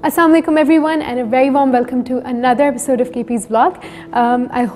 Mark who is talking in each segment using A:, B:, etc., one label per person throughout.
A: Assalamu alaikum everyone and a very warm welcome to another episode of KP's vlog. I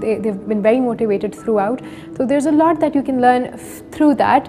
A: they've been very motivated throughout, so there's a lot that you can learn through that.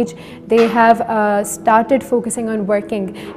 A: age they have started focusing on working,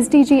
A: SDG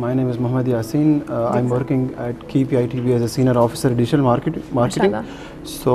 B: My name is Mohammed Yasin. I'm working at KPIT as a senior officer digital marketing. So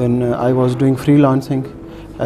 B: Then I was doing freelancing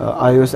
B: iOS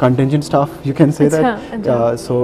B: contingent staff, you can say that. So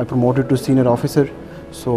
B: I promoted to senior officer. So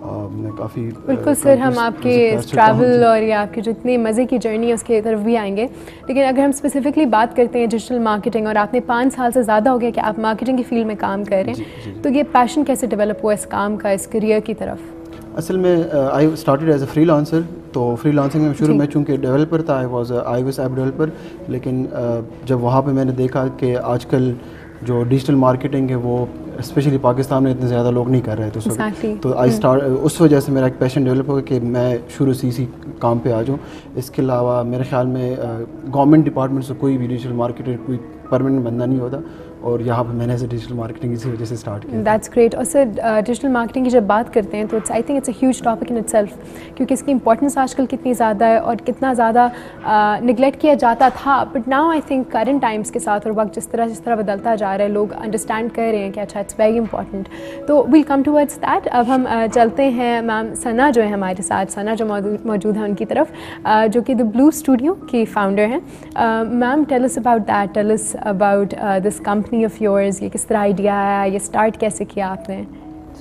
B: میں کافی
A: بالکل سر، ہم آپ کے travel اور یا آپ کی جو اتنی مزے کی جرنی ہے اس کے طرف بھی آئیں گے، لیکن اگر ہم اسپیسیفکلی بات کرتے ہیں ڈیجیٹل مارکیٹنگ، اور آپ نے 5 سال سے زیادہ ہو گیا کہ آپ مارکیٹنگ کی فیلڈ میں کام کر رہے ہیں، تو یہ پیشن کیسے ڈیولپ ہوا اس کام کا، اس کریئر کی طرف؟
B: اصل میں I started as a free lancer. تو فری لانسنگ میں شروع میں چونکہ ڈیولپر تھا، آئی واز ایپ ڈیولپر، لیکن جب وہاں پہ میں نے دیکھا کہ آج کل جو ڈیجیٹل مارکیٹنگ ہے وہ اسپیشلی پاکستان میں اتنے زیادہ لوگ نہیں کر رہے تھے اس وقت، تو اس وجہ سے میرا ایک پیشن ڈیولپ ہو گیا کہ میں شروع سے اسی کام پہ آ جاؤں. اس کے علاوہ میرے خیال میں گورنمنٹ ڈپارٹمنٹ سے کوئی بھی ڈیجیٹل مارکیٹر کوئی پرماننٹ بندہ نہیں ہوتا، اور یہاں پہ میں نے ایسے ڈیجیٹل مارکیٹنگ اسی وجہ سے اسٹارٹ کیا.
A: That's great. اور سر ڈیجیٹل مارکیٹنگ کی جب بات کرتے ہیں تو I think it's a huge topic in itself, کیونکہ اس کی امپورٹنس آج کل کتنی زیادہ ہے اور کتنا زیادہ نگلیکٹ کیا جاتا تھا، but now I think current Times کے ساتھ اور وقت جس طرح بدلتا جا رہا ہے، لوگ انڈرسٹینڈ کر رہے ہیں کہ اچھا اٹس ویری امپورٹنٹ. تو ویل کم ٹوورڈس دیٹ. اب ہم چلتے ہیں میم ثنا جو ہے ہمارے ساتھ، ثنا جو موجود ہیں ان کی طرف، جو کہ دا بلو اسٹوڈیو کی فاؤنڈر ہیں. Ma'am tell us about that, tell us about this company of yours. یہ کس طرح آئیڈیا آیا، یہ اسٹارٹ کیسے کیا آپ نے؟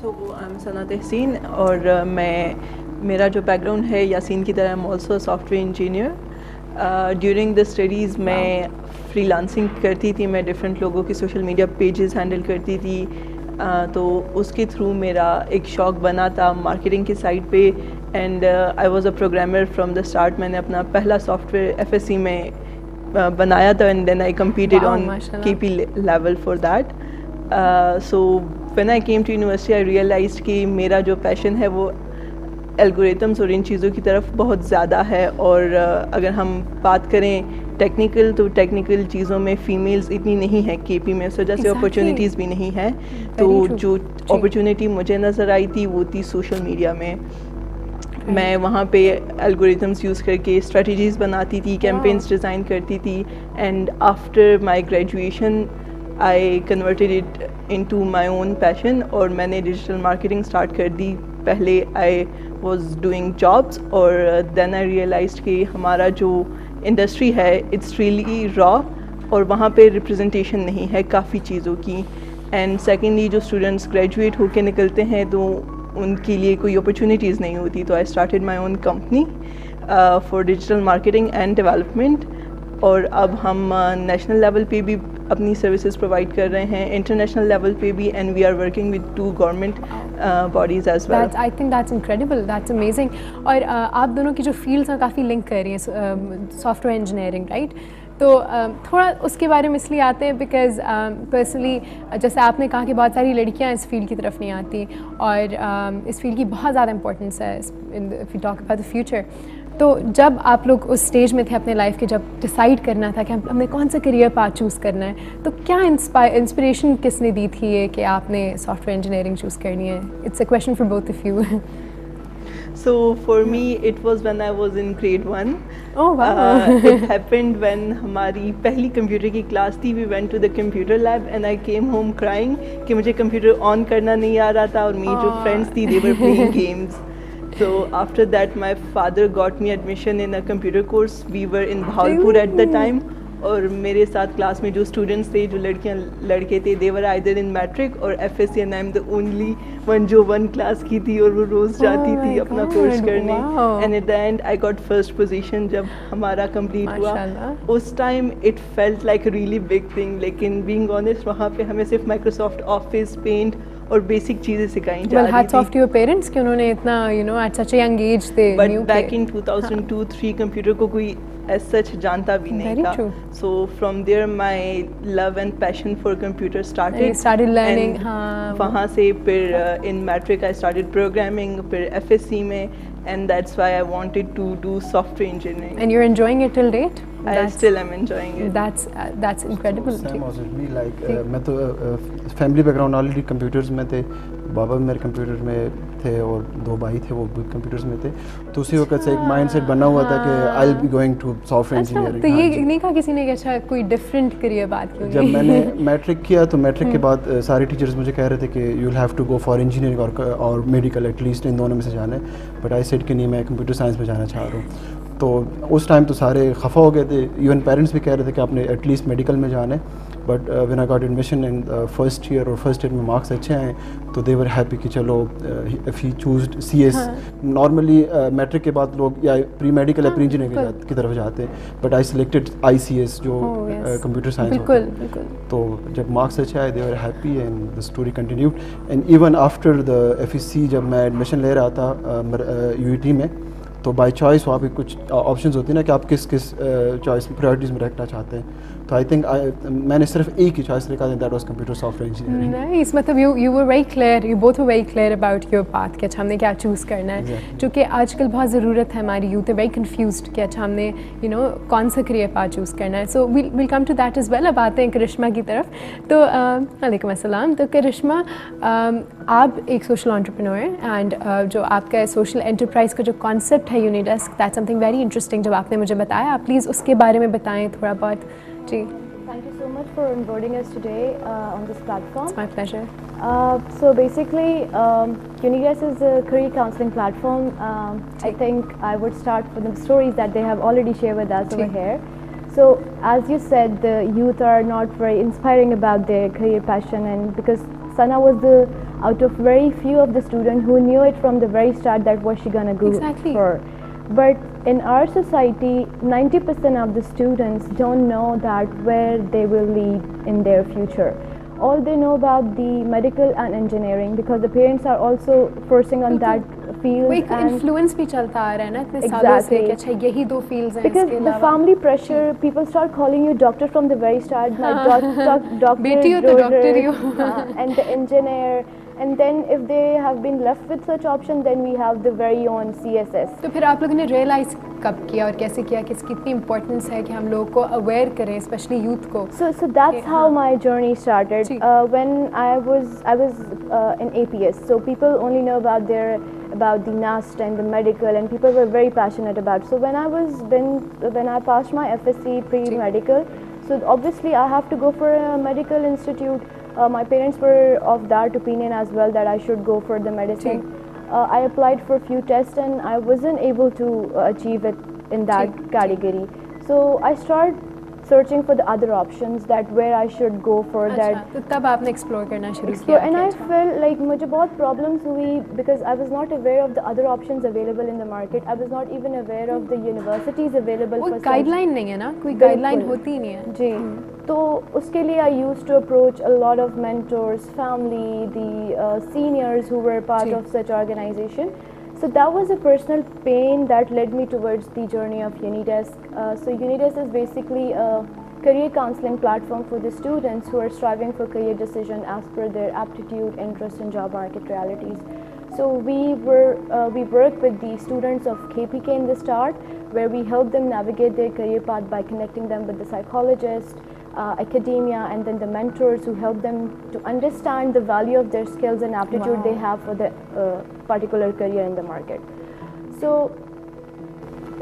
C: سو آئی ایم ثنا تحسین، اور میرا جو بیک گراؤنڈ ہے یاسین کی طرح، am also soft where engineer. During the studies میں فری لانسنگ کرتی تھی، میں ڈفرینٹ لوگوں کی سوشل میڈیا پیجز ہینڈل کرتی تھی. تو اس کے تھرو میرا ایک شوق بنا تھا مارکیٹنگ کی سائڈ پہ، and I was a programmer from the start. میں نے اپنا پہلا سافٹ ویئر FSC میں بنایا تھا، and then I competed on KP level for that. So when I came to university I realised کہ میرا جو پیشن ہے وہ الگوریتمس اور ان چیزوں کی طرف بہت زیادہ ہے. اور اگر ہم بات کریں ٹیکنیکل، تو ٹیکنیکل چیزوں میں فیمیلز اتنی نہیں ہیں KP میں، اس وجہ سے اپرچونیٹیز بھی نہیں ہیں. تو جو اپرچونیٹی مجھے نظر آئی تھی وہ تھی سوشل میڈیا میں. میں وہاں پہ الگوریتمس یوز کر کے اسٹریٹجیز بناتی تھی، کیمپینس ڈیزائن کرتی تھی. And after my graduation I converted it into my own passion, اور میں نے ڈیجیٹل مارکیٹنگ اسٹارٹ کر دی. پہلے آئی واز ڈوئنگ جابس، اور دین آئی ریئلائزڈ کہ ہمارا جو انڈسٹری ہے اٹس ریئلی را، اور وہاں پہ ریپرزنٹیشن نہیں ہے کافی چیزوں کی. اینڈ سیکنڈلی جو اسٹوڈنٹس گریجویٹ ہو کے نکلتے ہیں تو ان کے لیے کوئی اپرچونیٹیز نہیں ہوتی. تو I started my own company for digital marketing and development. اور اب ہم نیشنل لیول پہ بھی اپنی سروسز پرووائڈ کر رہے ہیں، انٹرنیشنل لیول پہ بھی، and we are working with 2 government bodies as well.
A: I think that's incredible, that's amazing. اور آپ دونوں کی جو فیلڈس ہیں کافی لنک کر رہی ہیں، سافٹ ویئر انجینئرنگ، رائٹ؟ تو تھوڑا اس کے بارے میں اس لیے آتے ہیں بیکاز پرسنلی جیسے آپ نے کہا کہ بہت ساری لڑکیاں اس فیلڈ کی طرف نہیں آتی، اور اس فیلڈ کی بہت زیادہ امپورٹنس ہے if you talk about the future. تو جب آپ لوگ اس اسٹیج میں تھے اپنے لائف کے، جب ڈیسائیڈ کرنا تھا کہ ہم نے کون سا کریئر پاتھ چوز کرنا ہے، تو کیا انسپریشن کس نے دی تھی یہ کہ آپ نے سافٹ ویئر انجینئرنگ چوز کرنی ہے؟ It's a question for both of you.
C: So for me it was when I was in grade 1.
A: Oh wow.
C: It happened when ہماری پہلی کمپیوٹر کی کلاس تھی. We went to the computer lab and I came home crying کہ مجھے computer on کرنا نہیں آ رہا تھا، اور میری جو فرینڈس تھی they were playing games. So after that my father got me admission in a computer course. We were in Bahawalpur at the time. اور میرے ساتھ کلاس میں جو اسٹوڈنٹس تھے، جو لڑکیاں لڑکے تھے، they were either in matric اور FSC, and I'm the only one جو 1 کلاس کی تھی، اور وہ روز جاتی تھی اپنا کورس کرنے. And at the end I got first position جب ہمارا کمپلیٹ ہوا. اس time it felt like really big thing, لیکن بینگ آنیسٹ وہاں پہ ہمیں صرف مائکروسافٹ آفس، پینٹ اور بیسک چیزیں سکھائی جا رہی تھی.
A: Hats off to your parents کہ انہوں نے اتنا at such a young age تھے.
C: بٹ بیک ان 2002-3 کمپیوٹر کو کوئی ایز سچ جانتا بھی نہیں تھا. So from there my love and passion for computer started learning. وہاں سے پھر in matric I started programming, پھر FSC میں، and that's why I wanted to do software engineering.
A: And you're enjoying it till date?
C: I still am enjoying it.
A: That's incredible.
B: Same as me, like میں تو family back ground already computers میں تھے. بابا میرے computer میں تھے اور 2 بھائی تھے وہ بھی کمپیوٹرز میں تھے. تو اسی وقت سے ایک مائنڈ سیٹ بنا ہوا تھا کہ I will be going to software engineering.
A: تو یہ نہیں کہا کسی نے کہ اچھا کوئی ڈفرینٹ کریئر بات کی؟
B: جب میں نے میٹرک کیا تو میٹرک کے بعد سارے ٹیچرز مجھے کہہ رہے تھے کہ you will have to go for engineering اور میڈیکل، ایٹ لیسٹ ان دونوں میں سے جانا ہے. بٹ آئی سیڈ کہ نہیں، میں کمپیوٹر سائنس میں جانا چاہ رہا ہوں. تو اس ٹائم تو سارے خفا ہو گئے تھے، ایون پیرنٹس بھی کہہ رہے تھے کہ آپ نے ایٹ لیسٹ میڈیکل میں جانا ہے. But when I got admission and first year میں مارکس اچھے آئے تو دے ور ہیپی کہ چلو if he choosed C S. Normally matric کے بعد لوگ یا پری میڈیکل یا پری انجینئرنگ کی طرف جاتے ہیں, but I selected I C S جو کمپیوٹر سائنس ہوتا ہے. تو جب مارکس اچھے آئے they were happy and the story continued. And even after the F E C جب میں ایڈمیشن لے رہا تھا یو ای ٹی میں, تو بائی چوائس وہاں پہ کچھ آپشنز ہوتی ہیں نا کہ آپ کس چوائس پرائرٹیز میں رکھنا چاہتے ہیں. تو آئی تھنک میں نے صرف ایک ہی چوائس رکھا تھا, that was computer software engineering.
A: Nice, مطلب you were very clear, you both were very clear about your path کہ اچھا ہم نے کیا چوز کرنا ہے, چونکہ آج کل بہت ضرورت ہے, ہماری یوتھ ہے ویری کنفیوزڈ کہ اچھا ہم نے کون سا کریئر پاتھ چوز کرنا ہے. So we'll come to that as well. اب آتے ہیں کرشما کی طرف. تو وعلیکم السلام. تو کرشما, آپ ایک سوشل انٹرپرینور ہیں, اینڈ جو آپ کا سوشل انٹرپرائز کا جو کانسیپٹ ہے Unidesk, that something very interesting جب آپ نے مجھے بتایا. آپ پلیز اس کے بارے میں بتائیں تھوڑا بہت. جی.
D: Thank you so much for inviting us today on this platform.
A: It's my pleasure.
D: So basically, Unides is a career counseling platform. I think I would start with the stories that they have already shared with us over here. So as you said, the youth are not very inspiring about their career passion, and because Sana was out of very few of the students who knew it from the very start that what she gonna go for. But in our society, 90% of the students don't know that where they will lead in their future. All they know about the medical and engineering because the parents are also forcing on that field.
A: ایک influence بھی چلتا آ رہا ہے نا اتنے سالوں سے کہ اچھا یہی دو فیلڈز ہیں.
D: Because the family pressure, people start calling you doctor from the very start, like doctor,
A: بیٹی ہو تو doctor he who,
D: and the engineer. And then if they have been left with such option, then we have the very own CSS.
A: تو پھر آپ لوگوں نے realise کب کیا اور کیسے کیا کہ اس کی اتنی امپورٹنس ہے کہ ہم لوگوں کو اویئر کریں, اسپیشلی یوتھ کو.
D: So that's how my journey started. When I was in APS, so people only know about the NAST and the medical, and people were very passionate about. So when I passed my FSC pre-medical, so obviously I have to go for a medical institute. My parents were of that opinion as well that I should go for the medicine. I applied for a few tests and I wasn't able to achieve it in that category. So I started searching for the other options that where I should go for that.
A: تو تب آپ نے explore کرنا شروع کیا.
D: And I felt like مجھے بہت problems ہوئی because I was not aware of the other options available in the market. I was not even aware of the universities available for such.
A: وہ گائیڈ لائن نہیں ہے نا, کوئی guide line ہوتی ہی نہیں ہے.
D: جی. تو اس کے لیے I used to approach a lot of mentors, family, the seniors who were part of such organization. So that was a personal pain that led me towards the journey of Unidesk. So Unidesk is basically a career counseling platform for the students who are striving for career decision as per their aptitude, interest and job market realities. So we work with the students of KPK in the start, where we help them navigate their career path by connecting them with the psychologist, academia, and then the mentors who help them to understand the value of their skills and aptitude they have for the particular career in the market. So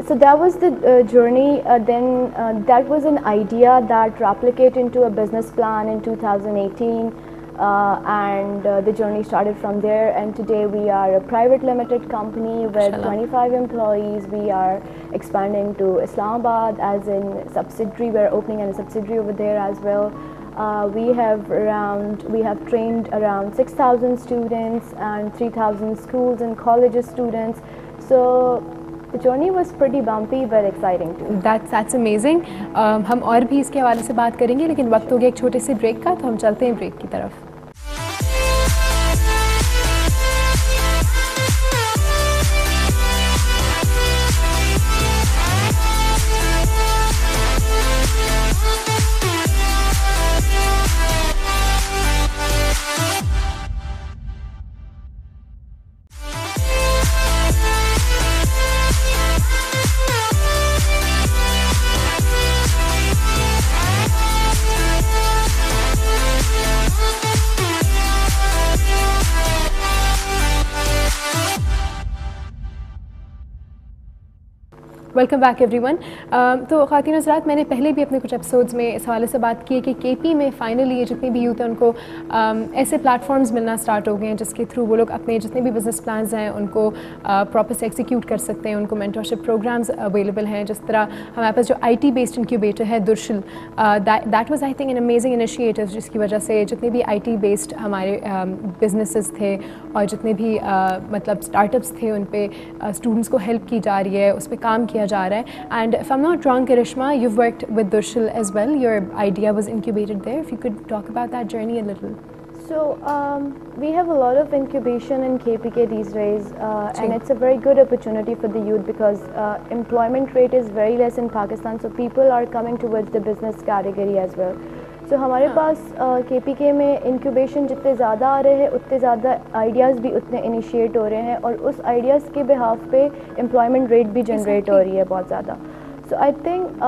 D: that was the journey. Then that was an idea that replicated into a business plan in 2018. And the journey started from there, and today we are a private limited company with 25 employees. We are expanding to Islamabad as in subsidiary. We are opening a subsidiary over there as well. We have trained around 6,000 students and 3,000 schools and colleges students. So the journey was pretty bumpy but exciting too.
A: That's amazing. ہم اور بھی اس کے حوالے سے بات کریں گے, لیکن وقت ہو گیا ایک چھوٹے سے بریک کا, تو ہم چلتے ہیں بریک کی طرف. Welcome back every one. تو خواتین حضرات, میں نے پہلے بھی اپنے کچھ ایپیسوڈز میں اس حوالے سے بات کی ہے کہ کے پی میں فائنلی یہ جتنی بھی یوتھ ہیں ان کو ایسے پلیٹفارمز ملنا اسٹارٹ ہو گئے ہیں جس کے تھرو وہ لوگ اپنے جتنے بھی بزنس پلانز ہیں ان کو پراپر سے ایگزیکیوٹ کر سکتے ہیں. ان کو مینٹورشپ پروگرامز اویلیبل ہیں, جس طرح ہمارے پاس جو آئی ٹی بیسڈ انکیوبیٹر ہے Durshal, that was I think an amazing initiative, جس کی وجہ سے جتنے بھی آئی ٹی بیسڈ ہمارے بزنسز تھے اور جتنے بھی مطلب اسٹارٹ اپس تھے ان پہ اسٹوڈنٹس کو ہیلپ کی جا رہی ہے, اس پہ کام کیا جا رہا ہے. And if I'm not wrong Karishma, you worked with Durshal as well, your idea was incubated there. If you could talk about that journey a little.
D: So we have a lot of incubation in KPK these days, and it's a very good opportunity for the youth because employment rate is very less in Pakistan, so people are coming towards the business category as well. So ہمارے پاس KPK میں incubation جتنے زیادہ آ رہے ہیں اتنے زیادہ ideas بھی اتنے انیشیٹ ہو رہے ہیں, اور اس آئیڈیاز کے بہاف پہ امپلائمنٹ ریٹ بھی جنریٹ ہو رہی ہے بہت زیادہ. سو آئی تھنک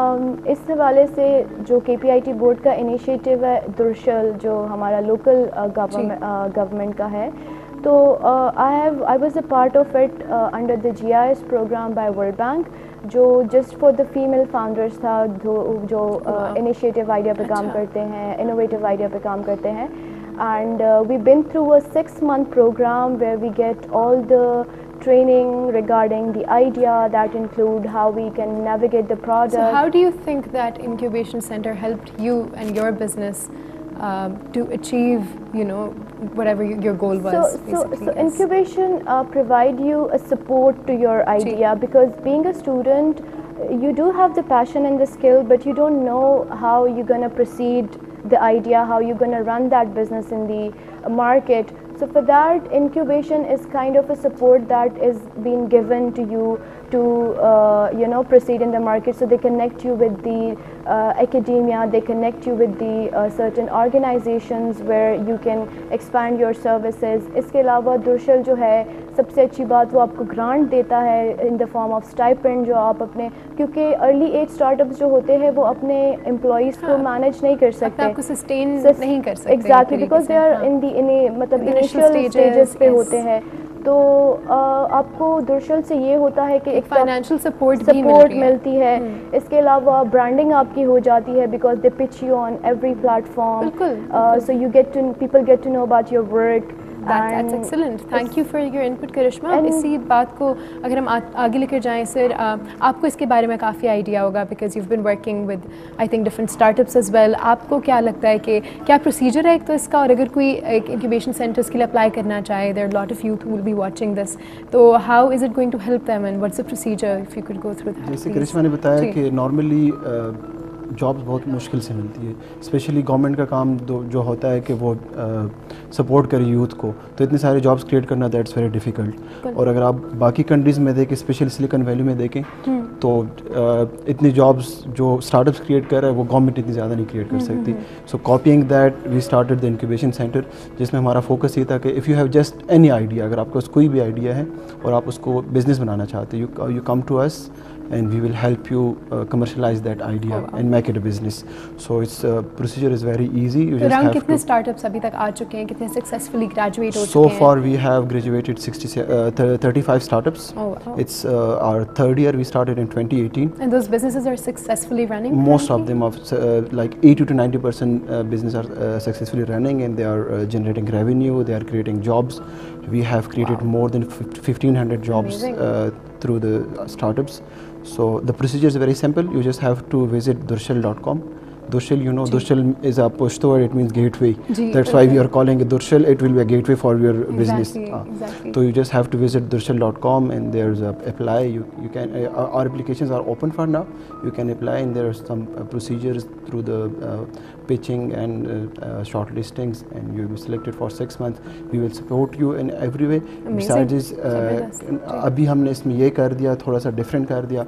D: اس حوالے سے جو KPIT بورڈ کا انیشیٹو ہے درشل, جو ہمارا لوکل گورنمنٹ کا ہے, تو I was a part of it under the GIS program by World Bank, جو just for the female founders تھا جو انیشیٹو آئیڈیا پہ کام کرتے ہیں, انوویٹیو آئیڈیا پہ کام کرتے ہیں. And we been through a 6-month program where we get all the training regarding the idea that include how we can navigate the product.
A: So how do you think that incubation center helped you and your business to achieve, you know, whatever your goal was?
D: So incubation provide you a support to your idea, because being a student you do have the passion and the skill, but you don't know how you're going to proceed the idea, how you're going to run that business in the market. So for that, incubation is kind of a support that is being given to you to proceed in the market. So they connect you with the academia, they connect you with the certain organizations where you can expand your services. اس کے علاوہ درشل جو ہے سب سے اچھی بات, وہ آپ کو گرانٹ دیتا ہے ان دا فارم آف اسٹائپنڈ, جو آپ اپنے, کیونکہ ارلی ایج اسٹارٹ اپس جو ہوتے ہیں وہ اپنے امپلائیز کو مینیج نہیں کر سکتے,
A: آپ کو سسٹین نہیں کر سکتے.
D: Exactly, because they are in the مطلب انیشیل اسٹیجز پہ ہوتے ہیں. تو آپ کو درشل سے یہ ہوتا ہے کہ ایک
A: فائنینشیل سپورٹ
D: ملتی ہے. اس کے علاوہ برانڈنگ آپ کی ہو جاتی ہے, because they pitch you on every platform, so you get to people get to know about your work.
A: That's excellent. Thank you for your input Karishma. اسی بات کو اگر ہم آگے لے کر جائیں سر, آپ کو اس کے بارے میں کافی آئیڈیا ہوگا because you've been working with I think different startups as well. آپ کو کیا لگتا ہے کہ کیا پروسیجر ہے ایک تو اس کا, اور اگر کوئی ایک انکیوبیشن سینٹرز کے لیے اپلائی کرنا چاہے, there are a lot of youth who will be watching this, تو how is it going to help them and what's the procedure if you could go through that?
B: جیسے کرشما نے بتایا کہ normally jobs بہت مشکل سے ملتی ہے, اسپیشلی گورنمنٹ کا کام جو ہوتا ہے کہ وہ سپورٹ کرے یوتھ کو, تو اتنے سارے جابس کریٹ کرنا دیٹس ویری ڈیفیکلٹ. اور اگر آپ باقی کنٹریز میں دیکھیں, اسپیشلی سلیکن ویلی میں دیکھیں, تو اتنی جابس جو اسٹارٹ اپس کریٹ کر رہا ہے وہ گورنمنٹ اتنی زیادہ نہیں کریٹ کر سکتی. So coping that we started the incubation centre, جس میں ہمارا فوکس یہ تھا کہ if you have just any idea, اگر آپ کے پاس کوئی بھی آئیڈیا ہے اور آپ اس کو بزنس بنانا چاہتے, you come to us and we will help you commercialize that idea and make it a business. So its procedure is very easy. You just have
A: kitne startups abhi tak aa chuke hain, kitne successfully graduate ho chuke
B: so
A: hain?
B: far we have graduated 35 startups.
A: Oh, wow.
B: It's our third year. We started in 2018.
A: And those businesses are successfully running?
B: Most of them are like 80 to 90% business are successfully running, and they are generating revenue, they are creating jobs. We have created more than 1500 jobs through the startups. So the procedure is very simple. You just have to visit durshil.com. Durshil, you know, Durshil is a Pashto word, it means gateway. That's why we are calling it Durshil. It will be a gateway for your business.
A: Exactly.
B: So you just have to visit durshil.com, and there's a apply. You can our applications are open for now. You can apply, and there are some procedures through the pitching and shortlistings, and you will be selected for 6 months. We will support you in every way. Besides, abhi humne isme ye kar diya, thoda sa different kar diya.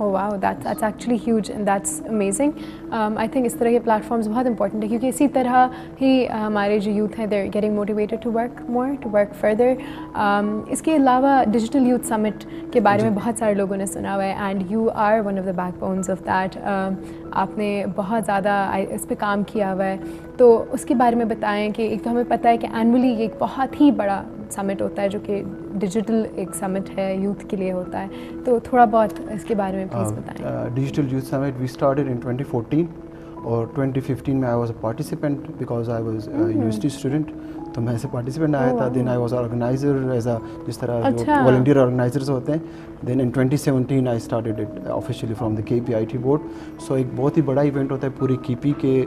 A: Oh wow, that's actually huge and that's amazing. I think اس طرح کے platforms بہت important ہے کیونکہ اسی طرح ہی ہمارے جو youth ہیں they're getting motivated to work more, to work further. اس کے علاوہ ڈیجیٹل یوتھ سمٹ کے بارے میں بہت سارے لوگوں نے سنا ہوا ہے, and you are one of the backbones of that. آپ نے بہت زیادہ اس پہ کام کیا ہوا ہے, تو اس کے بارے میں بتائیں کہ ایک تو ہمیں پتہ ہے کہ اینولی یہ ایک بہت ہی بڑا سمٹ ہوتا ہے جو کہ ڈیجیٹل ایک سمٹ ہے, یوتھ کے لیے ہوتا ہے, تو تھوڑا بہت اس کے بارے میں پلیز بتائیں.
B: Digital youth summit we started in 2014 اور 2015 میں I was a participant because I was university student, تو میں ایسے پارٹیسپینٹ آیا تھا. Then I was organiser as a, جس طرح جو والنٹیئر آرگنائزرز ہوتے ہیں. Then in 2017 I started it officially from the KPIT board. سو ایک بہت ہی بڑا ایونٹ ہوتا ہے پوری KP کے,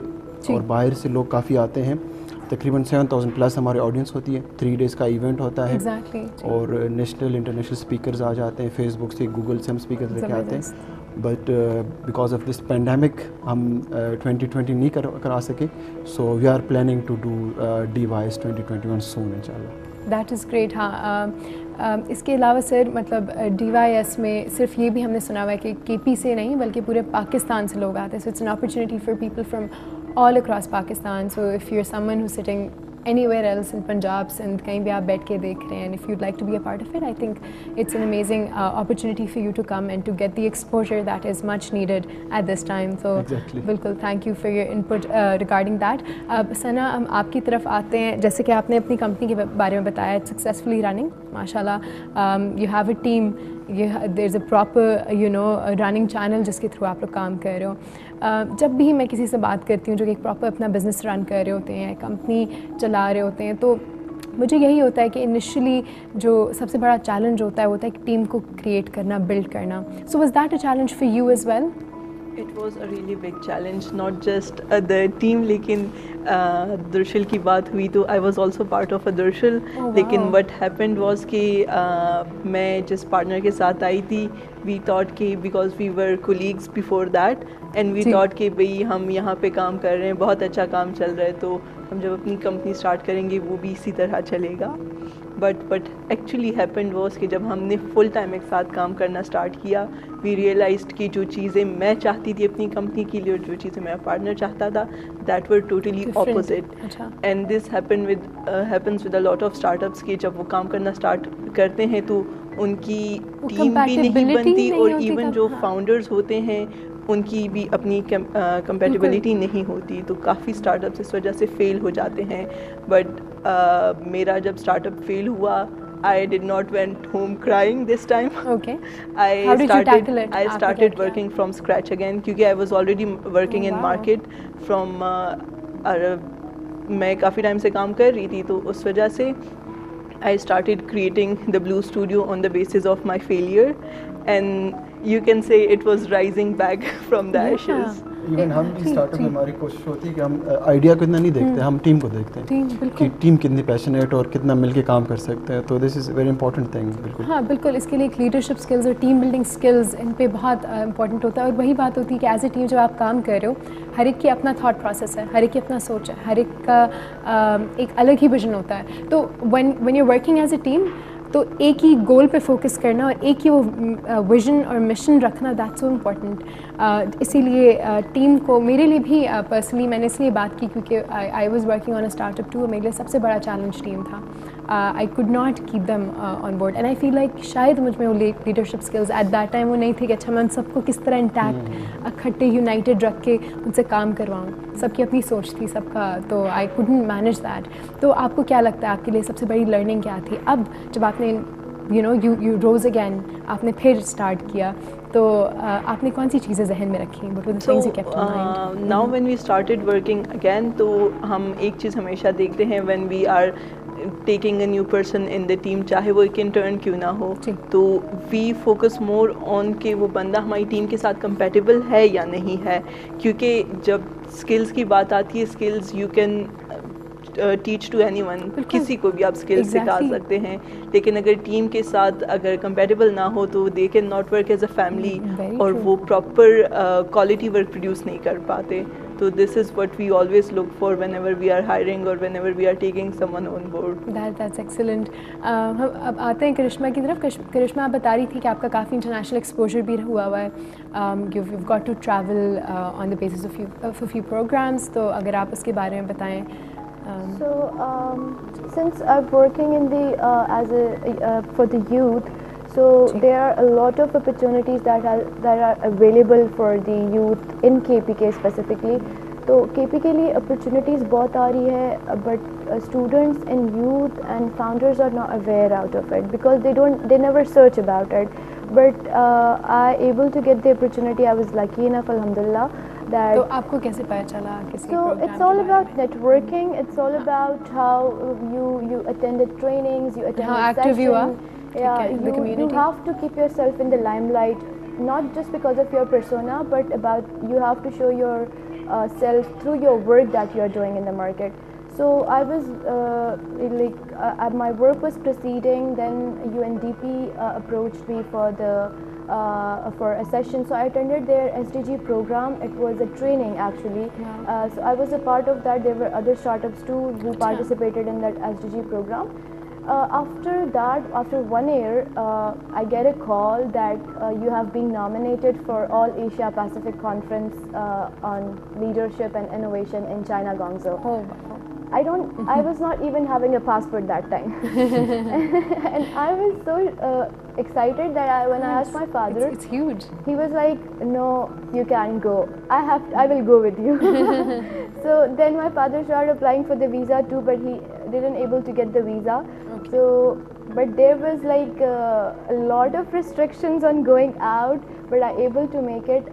B: اور باہر سے لوگ کافی آتے ہیں. تقریباً 7000+ ہماری آڈینس ہوتی ہے. 3 days کا ایونٹ ہوتا ہے, اور نیشنل انٹرنیشنل اسپیکرز آ جاتے ہیں, فیس بک سے, گوگل سے ہم اسپیکرز لے کے آتے ہیں. But because of this pandemic ہم 2020 نہیں کرا سکے, so we are planning to do DYS 2021 soon ان شاء اللہ.
A: That is great. ہاں, اس کے علاوہ سر مطلب DYS میں صرف یہ بھی ہم نے سنا ہوا ہے کہ KP سے نہیں بلکہ پورے پاکستان سے لوگ آتے ہیں. So it's an opportunity for people from all across Pakistan. So if you're someone who's sitting anywhere else in Punjab, Sindh, kahin bhi aap baith ke dekh rahe hain, and if you'd like to be a part of it, I think it's an amazing opportunity for you to come and to get the exposure that is much needed at this time. So بالکل thank you for your input regarding that. Sana, ہم آپ کی طرف آتے ہیں. جیسے کہ آپ نے اپنی کمپنی کے بارے میں بتایا, it's successfully running, ماشاء اللہ. You have a team, there's a proper running channel جس کے تھرو آپ لوگ کام کر رہے ہو. جب بھی میں کسی سے بات کرتی ہوں جو کہ ایک پراپر اپنا بزنس رن کر رہے ہوتے ہیں, کمپنی چلا رہے ہوتے ہیں, تو مجھے یہی ہوتا ہے کہ انیشلی جو سب سے بڑا چیلنج ہوتا ہے وہ ہوتا ہے کہ ٹیم کو کریٹ کرنا, بلڈ کرنا. So was that a challenge for you as well?
C: It was a really big challenge, not just the team, لیکن درشل کی بات ہوئی تو I was also part of a درشل. لیکن what happened was کہ میں جس پارٹنر کے ساتھ آئی تھی, we thought کہ because we were colleagues before that and we thought کہ بھئی ہم یہاں پہ کام کر رہے ہیں, بہت اچھا کام چل رہا ہے, تو ہم جب اپنی کمپنی اسٹارٹ کریں گے وہ بھی اسی طرح چلے گا. بٹ ایکچولی ہیپنڈ واز کہ جب ہم نے فل ٹائم ایک ساتھ کام کرنا اسٹارٹ کیا, وی ریئلائزڈ کہ جو چیزیں میں چاہتی تھی اپنی کمپنی کے لیے اور جو چیزیں میرا پارٹنر چاہتا تھا, that were totally opposite. And this happens with a lot of start ups کہ جب وہ کام کرنا اسٹارٹ کرتے ہیں تو ان کی ٹیم بھی نہیں بنتی, اور ایون جو فاؤنڈرز ہوتے ہیں ان کی بھی اپنی کمپیٹیبلٹی نہیں ہوتی, تو کافی اسٹارٹ اپس اس وجہ سے فیل ہو جاتے ہیں. بٹ میرا جب اسٹارٹ اپ فیل ہوا, I did not went home crying this time.
A: Okay.
C: How did you tackle it? I started working from scratch again because I was already working in market from میں کافی time سے کام کر رہی تھی, تو اس وجہ سے I started creating the Blue Studio on the basis of my failure, and you can say it was rising back from the ashes.
B: Even ہم بھی اسٹارٹ اپ میں ہماری کوشش ہوتی ہے کہ ہم آئیڈیا کو اتنا نہیں دیکھتے, ہم ٹیم کو دیکھتے ہیں کہ ٹیم کتنی پیشنیٹ اور کتنا مل کے کام کر سکتے ہیں. تو this is very important thing. بالکل
A: ہاں بالکل, اس کے لیے ایک لیڈرشپ اسکلز اور ٹیم بلڈنگ اسکلز ان پہ بہت امپورٹنٹ ہوتا ہے. اور وہی بات ہوتی ہے کہ ایز اے ٹیم جب آپ کام کر رہے ہو, ہر ایک کی اپنا تھاٹ پروسیس ہے, ہر ایک کی اپنا سوچ ہے, ہر ایک کا ایک الگ ہی ویژن ہوتا ہے. تو when you working as a team, تو ایک ہی گول پہ فوکس کرنا اور ایک ہی وہ ویژن اور مشن رکھنا, دیٹس سو امپورٹنٹ. اسی لیے ٹیم کو میرے لیے بھی پرسنلی میں نے اس لیے بات کی کیونکہ I was working on a start up too, میرے لیے سب سے بڑا چیلنج ٹیم تھا. I could not keep them on board, and I feel like شاید مجھ میں وہ leadership skills at that time وہ نہیں تھی کہ اچھا میں ان سب کو کس طرح انٹیکٹ اکٹھے یونائٹیڈ رکھ کے ان سے کام کرواؤں. سب کی اپنی سوچ تھی سب کا, تو آئی کوڈنٹ مینیج دیٹ. تو آپ کو کیا لگتا ہے آپ کے لیے سب سے بڑی لرننگ کیا تھی اب جب آپ نے یو روز اگین, آپ نے پھر اسٹارٹ کیا, تو آپ نے کون سی چیزیں ذہن میں رکھیں؟
C: Now when we started working again, تو ہم ایک چیز ہمیشہ دیکھتے ہیں when we are taking a new person in the team, چاہے وہ ایک انٹرن کیوں نہ ہو, تو وی فوکس مور آن کہ وہ بندہ ہماری ٹیم کے ساتھ کمپیٹیبل ہے یا نہیں ہے. کیونکہ جب اسکلس کی بات آتی ہے, skills you can teach to anyone, کسی کو بھی آپ اسکل سکھا سکتے ہیں, لیکن اگر ٹیم کے ساتھ اگر کمپیٹیبل نہ ہو تو they can not work as a family, اور وہ پراپر کوالٹی ورک پروڈیوس نہیں کر پاتے. تو this is what we always look for whenever we are hiring اور whenever we are taking someone on board.
A: That's excellent. ہم اب آتے ہیں کرشما کی طرف. کرشما آپ بتا رہی تھی کہ آپ کا کافی انٹرنیشنل ایکسپوجر بھی ہوا ہے, you got to travel on the basis of few programmes, تو اگر آپ اس کے بارے میں بتائیں.
D: So since I'm working in the as a for the youth, So there are a lot of opportunities that are available for the youth in KPK specifically. تو KP کے لیے اپرچونیٹیز بہت آ رہی ہے, but students and youth and founders are not aware out of it because they never search about it, but I able to get the opportunity. I was lucky enough الحمدللہ.
A: تو آپ کو کیسے پتہ چلا کسی پروگرام کے بارے میں؟
D: So it's all about networking. It's all about how you attended trainings, you attended
A: how active you are.
D: Yeah,
A: the community.
D: You have to keep yourself in the limelight, not just because of your persona, but about you have to show your self through your work that you are doing in the market. So I was my work was proceeding, then UNDP approached me for a session. So I attended their SDG program. It was a training actually. So I was a part of that. There were other startups too who participated in that SDG program. After that, after 1 year, I get a call that you have been nominated for All Asia Pacific Conference on Leadership and Innovation in China, Guangzhou.
A: Oh, wow.
D: I was not even having a passport that time. And I was so excited that when I asked my father,
A: it's huge.
D: He was like, no, you can't go. I will go with you. So then my father started applying for the visa too, but he didn't able to get the visa. Okay. So, but there was like a lot of restrictions on going out, but I able to make it.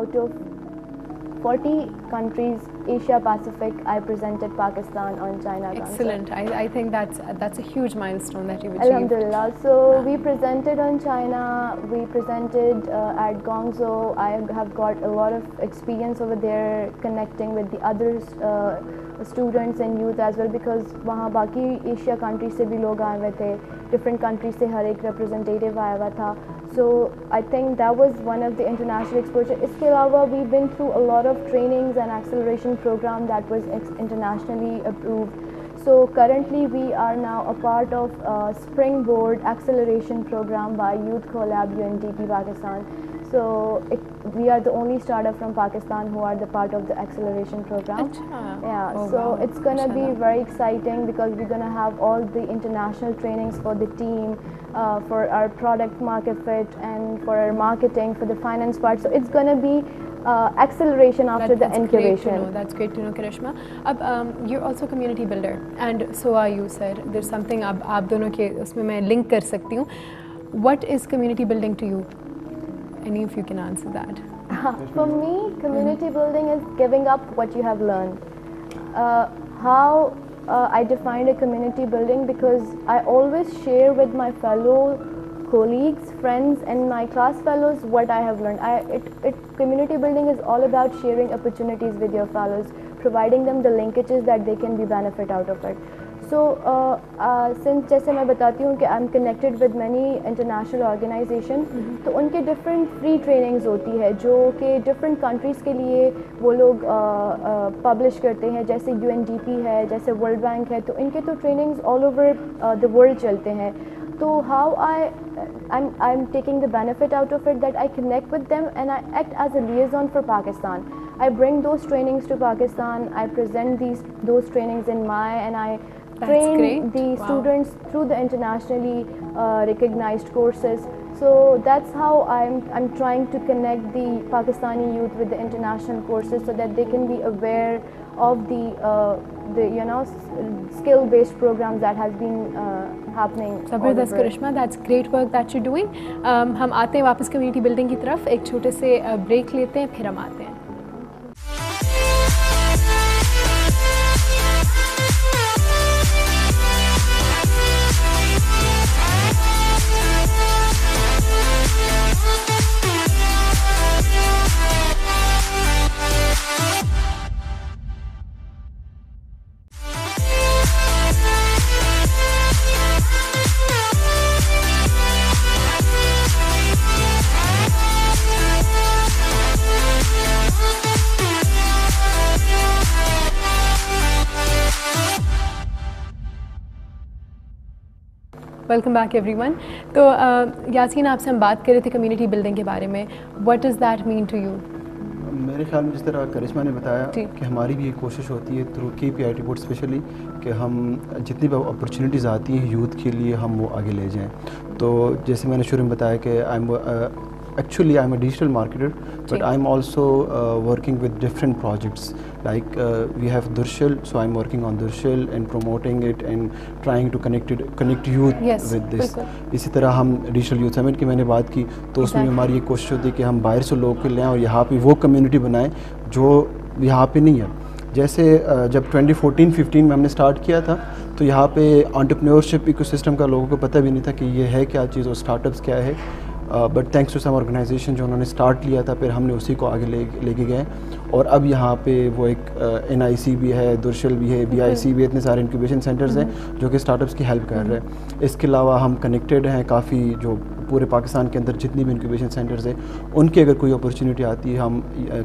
D: out of 40 countries, Asia Pacific, I presented Pakistan on China.
A: Excellent. I think that's a huge milestone that you've achieved.
D: Alhamdulillah. So we presented on China, we presented at Guangzhou. I have got a lot of experience over there connecting with the other students and youth as well, because وہاں باقی Asia country سے بھی لوگ آئے ہوئے تھے, different country سے ہر ایک ریپرزنٹیٹیو آیا ہوا تھا. So I think that was one of the international exposure. اس کے علاوہ we've been through a lot of trainings and acceleration program that was internationally approved. So currently we are now a part of Springboard acceleration program by Youth Collab UNDP Pakistan. So we are the only startup from Pakistan who are the part of the acceleration program. Yeah, oh, so wow. It's going to be very exciting because we're going to have all the international trainings for the team, for our product market fit, and for our marketing, for the finance part. So it's going to be acceleration after the incubation.
A: That's great to know, Karishma. You're also a community builder, and so are you, sir. There's something aap dono ke usme main link kar sakti hu. What is community building to you? Any of you can answer that.
D: For me, community building is giving up what you have learned. How I defined a community building, because I always share with my fellow colleagues, friends and my class fellows what I have learned. Community building is all about sharing opportunities with your fellows, providing them the linkages that they can be benefit out of it. So since جیسے میں بتاتی ہوں کہ I'm connected with many international organization, تو ان کے different free trainings ہوتی ہے جو کہ different countries کے لیے وہ لوگ publish کرتے ہیں, جیسے UNDP ہے, جیسے World Bank ہے, تو ان کے تو trainings all over the world چلتے ہیں. تو how I'm taking the benefit out of it, that I connect with them and I act as a liaison for Pakistan. I bring those trainings to Pakistan, I present those trainings in Maya, and I train the students through the internationally recognized courses. So that's how I'm trying to connect the Pakistani youth with the international courses, so that they can be aware of the skill-based programs that has been happening.
A: Zabardast Karishma, that's great work that you're doing. ہم آتے ہیں واپس community building کی طرف, ایک چھوٹے سے break لیتے ہیں, پھر ہم آتے ہیں. Welcome back every one. تو یاسین, آپ سے ہم بات کر رہے تھے کمیونٹی بلڈنگ کے بارے میں. What does that mean to you?
B: میرے خیال میں جس طرح کرشمہ نے بتایا کہ ہماری بھی ایک کوشش ہوتی ہے تھرو KPIT بورڈ اسپیشلی کہ ہم جتنی بھی اپرچونیٹیز آتی ہیں یوتھ کے لیے ہم وہ آگے لے جائیں. تو جیسے میں نے شروع میں بتایا کہ actually I'm a digital marketer, but I'm also working with different projects like we have Durshil, so I'm working on Durshil and promoting it and trying to connect youth with this. اسی طرح ہم digital youth سمٹ کی میں نے بات کی تو اس میں ہماری ایک کوشش ہوتی ہے کہ ہم باہر سے لوگ کو لیں اور یہاں پہ وہ کمیونٹی بنائیں جو یہاں پہ نہیں ہے. جیسے جب 2014-15 میں ہم نے اسٹارٹ کیا تھا تو یہاں پہ انٹرپرینیورشپ ایکو سسٹم کا لوگوں کو پتہ بھی نہیں تھا کہ یہ ہے کیا چیز اور اسٹارٹ اپس کیا ہے. But thanks to some organisation جو انہوں نے اسٹارٹ لیا تھا پھر ہم نے اسی کو آگے لے کے گئے اور اب یہاں پہ وہ ایک NIC بھی ہے, درشل بھی ہے, BIC بھی ہے, اتنے سارے انکیوبیشن سینٹرز ہیں جو کہ اسٹارٹ اپس کی ہیلپ کر رہے ہیں. اس کے علاوہ ہم کنیکٹیڈ ہیں کافی جو پورے پاکستان کے اندر جتنی بھی انکیوبیشن سینٹرز ہیں ان کی اگر کوئی اپرچونیٹی آتی ہے ہم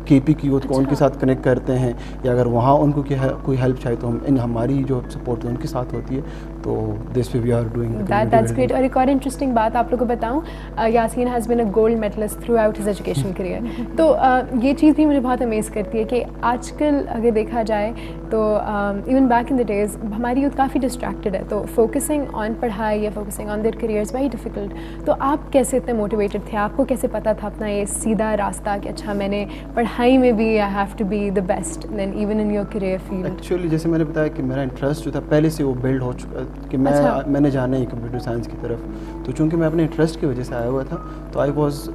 B: KP کی یوتھ کو ان کے ساتھ کنیکٹ کرتے ہیں یا اگر وہاں ان کو کوئی ہیلپ چاہے تو ہم ہماری جو سپورٹ ان کے ساتھ ہوتی ہے تو this way we are doing
A: that's great. اور ایک اور انٹرسٹنگ بات آپ لوگوں کو بتاؤں, Yasin has been a gold medalist throughout his education career. تو یہ چیز بھی مجھے بہت امیز کرتی ہے کہ آج کل اگر دیکھا جائے تو even back in the days ہماری یوتھ کافی ڈسٹریکٹیڈ ہے تو فوکسنگ آن پڑھائی یا focusing on their career is very difficult. تو آپ کیسے اتنے موٹیویٹڈ تھے, آپ کو کیسے پتہ تھا اپنا یہ سیدھا راستہ کہ اچھا میں نے پڑھائی میں بھی I have to be the best then even in your career field?
B: Actually جیسے میں نے بتایا کہ میرا انٹرسٹ جو تھا پہلے سے وہ بلڈ ہو چکا کہ میں نے جانا ہے کمپیوٹر سائنس کی طرف. تو چونکہ میں اپنے انٹرسٹ کی وجہ سے آیا ہوا تھا تو I was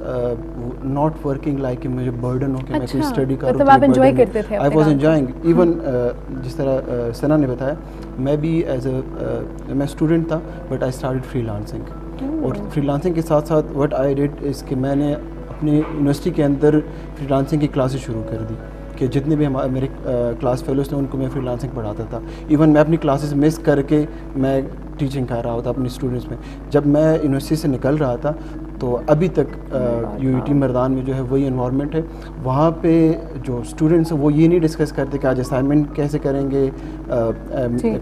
B: not working like کہ مجھے برڈن ہو کہ میں کوئی اسٹڈی کروں.
A: مطلب آپ انجوائے کرتے تھے؟
B: I was enjoying. ایون جس طرح ثنا نے بتایا میں بھی ایز اے میں اسٹوڈنٹ تھا but I started free lancing. اور فری لانسنگ کے ساتھ ساتھ وٹ آئی ڈیڈ اس کہ میں نے اپنی یونیورسٹی کے اندر فری لانسنگ کی کلاسز شروع کر دی کہ جتنے بھی میرے کلاس فیلوز تھے ان کو میں فری لانسنگ پڑھاتا تھا. ایون میں اپنی کلاسز مس کر کے میں ٹیچنگ کر رہا ہوتا اپنی اسٹوڈنٹس میں. جب میں یونیورسٹی سے نکل رہا تھا تو ابھی تک UET مردان میں جو ہے وہی انوائرمنٹ ہے. وہاں پہ جو اسٹوڈنٹس ہیں وہ یہ نہیں ڈسکس کرتے کہ آج اسائنمنٹ کیسے کریں گے,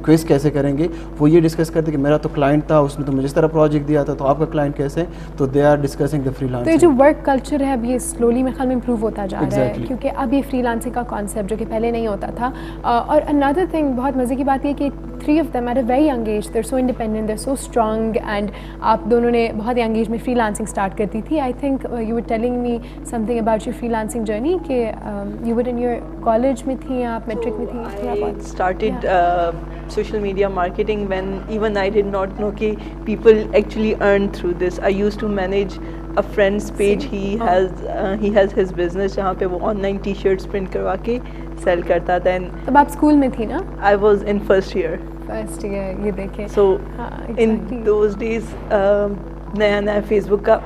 B: کوئز کیسے کریں گے, وہ یہ ڈسکس کرتے کہ میرا تو کلائنٹ تھا اس نے تو مجھے اس طرح پروجیکٹ دیا تھا تو آپ کا کلائنٹ کیسے ہے. تو they are discussing the freelancing.
A: تو یہ جو ورک کلچر ہے اب یہ سلولی میرے خیال میں امپروو ہوتا جا رہا ہے کیونکہ اب یہ فری لانسنگ کا کانسیپٹ جو کہ پہلے نہیں ہوتا تھا. اور اندر تھنگ بہت مزے کی بات یہ کہ 3 of them at a very young age they're so independent, they're so strong, and آپ دونوں نے بہت ینگ ایج میں فری لانسنگ اسٹارٹ کر دی تھی. I think you were telling me something about your freelancing journey کہ you were in your college میں تھی یا آپ میٹرک میں تھی.
C: I started social media marketing when even I did not know کہ people actually earn through this. I used to manage a friend's page. He has his business جہاں پہ وہ online t-shirts print کروا کے cell کرتا تھا.
A: تب آپ اسکول میں تھی نا؟
C: I was in first year.
A: یہ دیکھیں.
C: So in those days نیا فیس بک کا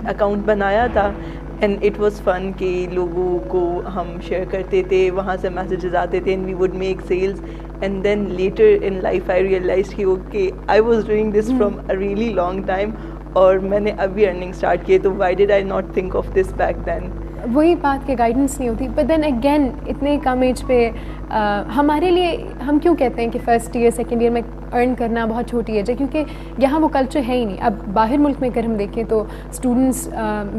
C: اکاؤنٹ بنایا تھا اینڈ اٹ واز فن کہ لوگوں کو ہم شیئر کرتے تھے, وہاں سے میسیجز آتے تھے and we would make sales. And then later in life I realise کہ okay I was doing this from a really long time اور میں نے ابھی ارننگ اسٹارٹ کی. تو why did I not think of this back then.
A: وہی بات کہ گائیڈنس نہیں ہوتی. بٹ دین اگین اتنے کم ایج پہ ہمارے لیے ہم کیوں کہتے ہیں کہ فرسٹ ایئر سیکنڈ ایئر میں ارن کرنا بہت چھوٹی ایج ہے کیونکہ یہاں وہ کلچر ہے ہی نہیں. اب باہر ملک میں اگر ہم دیکھیں تو students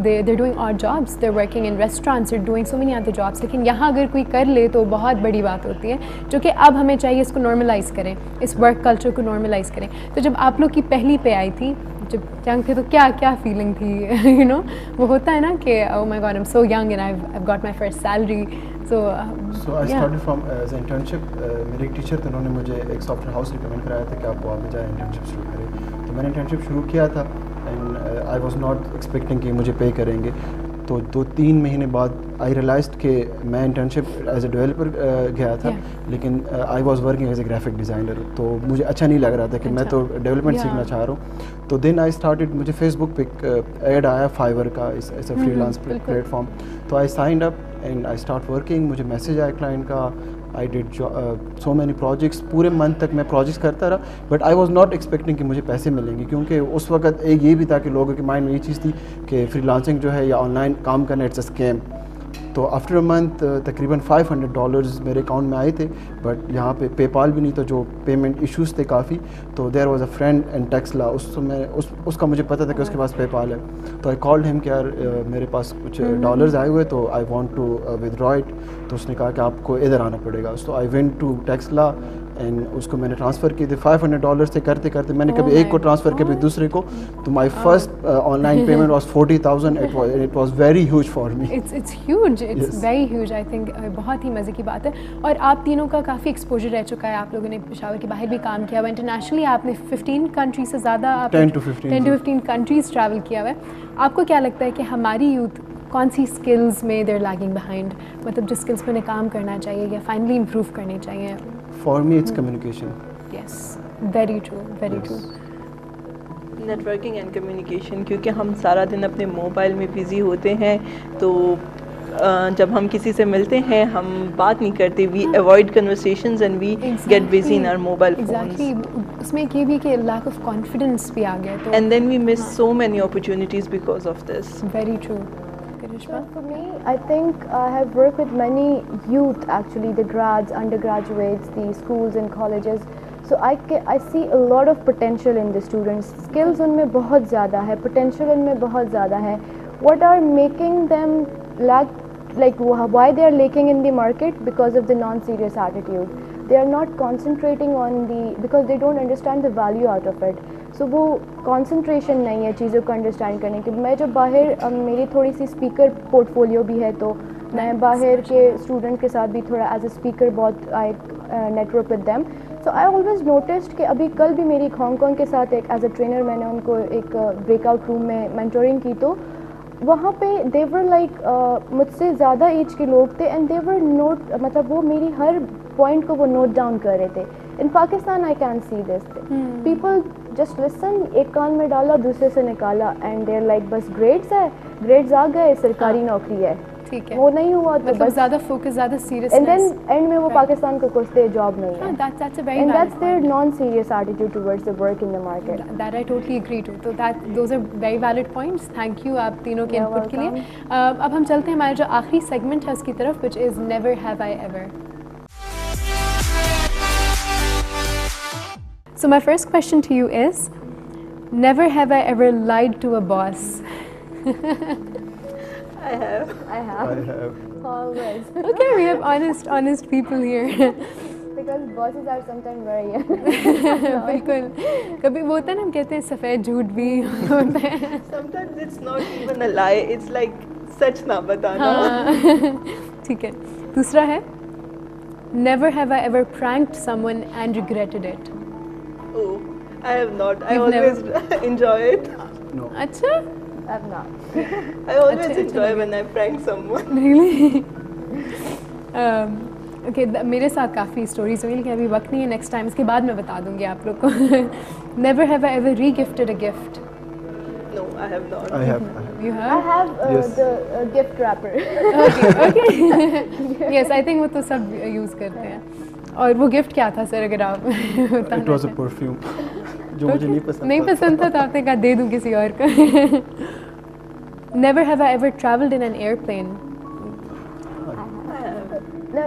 A: they doing are jobs, they working in restaurants, they doing so many other jobs. لیکن یہاں اگر کوئی کر لے تو بہت بڑی بات ہوتی ہے جو کہ اب ہمیں چاہیے اس کو نارملائز کریں, اس ورک کلچر کو نارملائز کریں. تو جب آپ لوگ کی پہلی پہ آئی تھی جب ینگ تھے تو کیا فیلنگ تھی؟ یو نو وہ ہوتا ہے نا کہ oh my God I am so young and I have got my first salary. So
B: I started from as an internship. میرے ایک ٹیچر تھے, انہوں نے مجھے ایک سافٹ ویئر ہاؤس ریکمینڈ کرایا تھا کہ آپ وہاں پہ جائیں انٹرنشپ شروع کریں. تو میں نے انٹرنشپ شروع کیا تھا and I was not expecting کہ مجھے پے کریں گے. تو 2-3 مہینے بعد آئی ریئلائزڈ کہ میں انٹرنشپ ایز اے ڈیولپر گیا تھا لیکن آئی was working as a graphic designer. تو مجھے اچھا نہیں لگ رہا تھا کہ میں تو ڈیولپمنٹ سیکھنا چاہ رہا ہوں. تو دین آئی اسٹارٹڈ, مجھے فیس بک پہ ایڈ آیا فائیور کا as a freelance platform. تو I signed up and I start working. مجھے میسیج آیا کلائنٹ کا, I did so many projects. پورے منتھ تک میں پروجیکٹس کرتا رہا but I was not expecting کہ مجھے پیسے ملیں گے کیونکہ اس وقت ایک یہ بھی تھا کہ لوگوں کے مائنڈ میں یہ چیز تھی کہ فری لانسنگ جو ہے یا آن لائن کام کرنا اٹس اے اسکیم. تو آفٹر اے منتھ تقریباً $500 میرے اکاؤنٹ میں آئے تھے, بٹ یہاں پہ پے پال بھی نہیں تھا, جو پیمنٹ ایشوز تھے کافی. تو دیر واز اے فرینڈ ان ٹیکسلا, اس کا مجھے پتہ تھا کہ اس کے پاس پے پال ہے. تو آئی کالڈ ہم کہ یار میرے پاس کچھ ڈالرز آئے ہوئے تو I want to withdraw it. تو اس نے کہا کہ آپ کو ادھر آنا پڑے گا. So I went to Taxila and اس کو میں نے ٹرانسفر کیے تھے. $500 سے کرتے کرتے میں نے کبھی ایک کو ٹرانسفر کیا, پھر دوسرے کو. تو my first online payment was $40,000. It was very huge for me.
A: It's huge, it's very huge. I think بہت ہی مزے کی بات ہے. اور آپ تینوں کا کافی ایکسپوجر رہ چکا ہے, آپ لوگوں نے پشاور کے باہر بھی کام کیا ہوا, انٹرنیشنلی آپ نے 15 کنٹریز سے زیادہ,
B: 10 to 15
A: کنٹریز ٹریول کیا ہوا ہے. آپ کو کیا لگتا ہے کہ ہماری یوتھ کون سی اسکلز میں دیر لیگنگ بہائنڈ, مطلب جس اسکلس پہ انہیں کام کرنا چاہیے یا فائنلی امپروو کرنی چاہیے؟
B: For me it's communication.
A: Yes, very true, very true.
C: Networking and communication, کیونکہ ہم سارا دن اپنے موبائل میں بزی ہوتے ہیں, تو جب ہم کسی سے ملتے ہیں ہم بات نہیں کرتے, we avoid conversations and we get busy in our mobile phones.
A: اس میں یہ بھی کہ لیک آف کانفیڈنس بھی آ گیا, تو
C: and then we miss so many opportunities because of this.
A: Very true.
D: So for me, I think I have worked with many youth actually, the grads, undergraduates, the schools and colleges. So I see a lot of potential in the students. Skills ان میں بہت زیادہ ہے, potential ان میں بہت زیادہ ہے. What are making them like why they are lacking in the market? Because of the non-serious attitude. They are not concentrating on because they don't understand the value out of it. سو وہ concentration نہیں ہے چیزوں کو understand کرنے کی. میں جب باہر, میری تھوڑی سی اسپیکر پورٹ فولیو بھی ہے, تو میں باہر کے اسٹوڈنٹ کے ساتھ بھی تھوڑا ایز اے اسپیکر بہت I network with them. So I always noticed کہ ابھی کل بھی میری ہانگ کانگ کے ساتھ ایک ایز اے ٹرینر میں نے ان کو ایک بریک آؤٹ روم میں مینٹورنگ کی, تو وہاں پہ دے ور لائک مجھ سے زیادہ ایج کے لوگ تھے, اینڈ دے ور نوٹ, مطلب وہ میری ہر پوائنٹ کو وہ نوٹ ڈاؤن کر رہے تھے. In Pakistan I can see this people just listen, ایک کان میں ڈالا دوسرے سے نکالا, اینڈ دیر لائک بس گریڈس ہے, گریڈز آ گئے, سرکاری نوکری ہے,
A: ٹھیک ہے,
D: وہ نہیں ہوا تو
A: بس زیادہ فوکس, زیادہ سیریس,
D: اینڈ دین اینڈ میں وہ پاکستان کو کوستے جاب نہیں ہے. And that's their non serious attitude towards the work in the market.
A: That I totally agree to. تو those are very valid points. Thank you آپ تینوں کے انپٹ کے لیے. اب ہم چلتے ہیں ہمارا جو آخری سیگمنٹ ہے اس کی طرف, which is never have I ever. So my first question to you is, never have I ever lied to a boss?
C: I have.
D: Always.
A: Okay, we have honest people here.
D: Because bosses are sometimes very
A: بالکل, کبھی وہ ہوتا ہے نا, ہم کہتے ہیں سفید جھوٹ بھی ہوتا ہے.
C: Sometimes it's not even a lie, it's like سچ نہ بتانا.
A: ٹھیک ہے. دوسرا ہے, never have I ever pranked someone and regretted it.
C: Oh, I have not. I always enjoy it.
B: No.
A: اچھا,
D: I have not.
C: I always enjoy when I prank someone.
A: really? Okay, میرے ساتھ کافی stories ہوئی, لیکن ابھی وقت نہیں ہے, next time اس کے بعد میں بتا دوں گی آپ لوگ کو. Never have I ever regifted a gift.
C: No, I have not.
B: I have.
A: You
D: I
A: have?
D: have
B: Yes.
D: the gift wrapper.
A: Okay. Yes, I think وہ تو سب یوز کرتے ہیں. اور وہ گفٹ کیا تھا سر, اگر آپ بتانا
B: It was a
A: چاہیں؟
B: perfume جو مجھے نہیں پسند
A: نہیں پسند تھا, تو آپ نے کہا دے دوں کسی اور کو. Never have I ever traveled in an airplane.
D: No,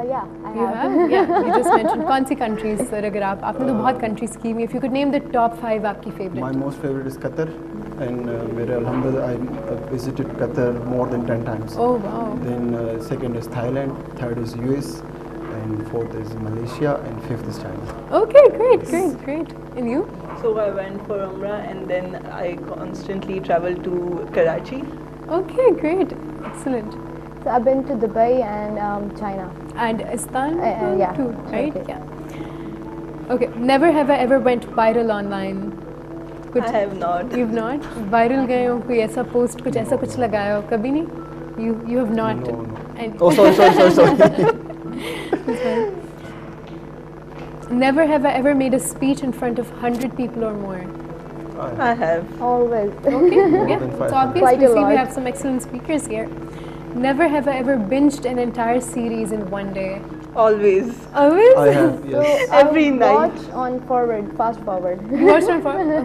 D: yeah, I
A: You
D: have.
A: have? Yeah, you just mentioned. کون سی کنٹریز سر, اگر آپ نے تو بہت کنٹریز کی ہوئی, if you could name the top 5 آپ کی
B: My
A: favourite.
B: most favorite is Qatar, and میرے الحمدللہ I visited Qatar more than 10 times.
A: Oh wow.
B: Then second is Thailand, third is US, and fourth is Malaysia, and fifth is China.
A: Okay, great. And you?
C: So I went for Umrah and then I constantly traveled to Karachi.
A: Okay, great. Excellent.
D: So I've been to Dubai and China.
A: And Istanbul
D: yeah,
A: too, right?
D: okay.
A: Yeah. Okay, never have I ever went viral online.
C: I have not.
A: You've not? Viral گئے ہو, کوئی ایسا post, کچھ ایسا کچھ لگایا ہو, کبھی نہیں? You have not?
B: No.
A: And
B: Oh, sorry.
A: never have I ever made a speech in front of 100 people or more.
C: I have.
D: Always.
A: Okay,
B: More
A: yeah.
B: than
A: So
B: 500.
A: obviously
D: Quite a
A: we
D: lot.
A: have some excellent speakers here. Never have I ever binged an entire series in one day.
C: Always.
A: Always?
B: I have, yes.
D: So
C: Every
D: I
C: night.
D: watch on forward, fast forward.
A: You watched on for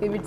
A: favorite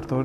B: Arthur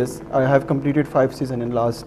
B: Yes, I have completed 5 seasons in last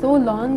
A: so long,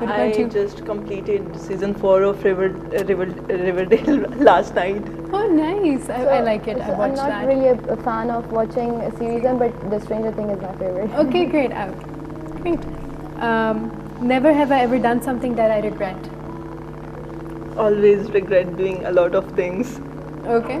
A: What
C: I
A: about you?
C: just completed season 4 of Riverdale last night.
A: Oh nice. I like it. I
D: So I'm
A: watched
D: not
A: that.
D: really a fan of watching a series, but The Stranger Thing is my favorite.
A: Okay, great. Great. Never have I ever done something that I regret.
C: Always regret doing a lot of things.
A: Okay.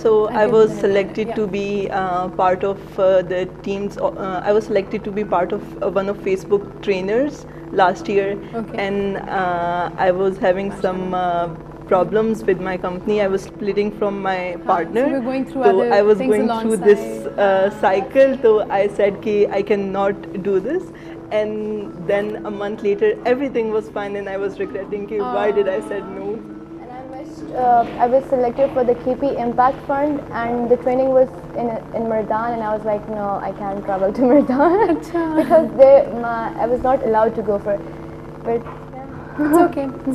C: So
A: I
C: I
A: can
C: was
A: relate,
C: selected
A: yeah.
C: to be part of the teams. I was selected to be part of one of Facebook trainers last year,
A: Okay.
C: and I was having some problems with my company. I was splitting from my partner.
A: So you were going through
C: So
A: other
C: I was
A: things
C: going through this cycle. So I said ki I cannot do this. And then a month later, everything was fine, and I was regretting ki why did I said no.
D: And I was selected for the KP Impact Fund, and the training was in Merdan, and I was like, no, I can't travel to Merdan because I was not allowed to go for it. But yeah.
A: It's okay.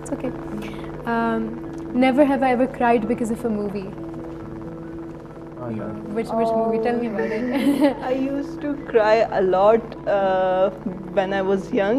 A: It's okay. Never have I ever cried because of a movie.
B: I have.
A: Which movie? Tell me about it.
C: I used to cry a lot when I was young.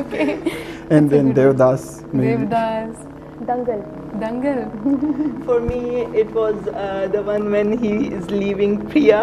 A: Okay.
B: And then Devdas. maybe.
A: Devdas.
D: Dangal.
A: Dangal.
C: For me, it was the one when he is leaving Priya.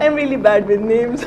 C: I'm really bad with names.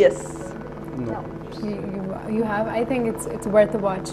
C: Yes.
B: No.
A: You have. I think it's worth a watch.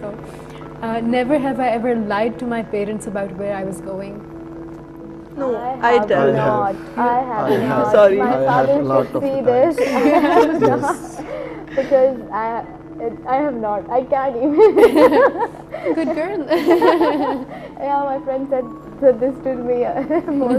A: So, never have I ever lied to my parents about where I was going.
C: No,
D: I
C: tell.
D: have not. I have
B: I have.
D: not.
C: Sorry.
D: My
B: I have
D: father
B: a lot
D: should
B: of
D: see
B: times.
D: this. I have not.
B: Yes.
D: Because I have not. I can't even.
A: Good girl.
D: Yeah, my friend said this to me more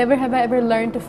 A: Never have I ever learned to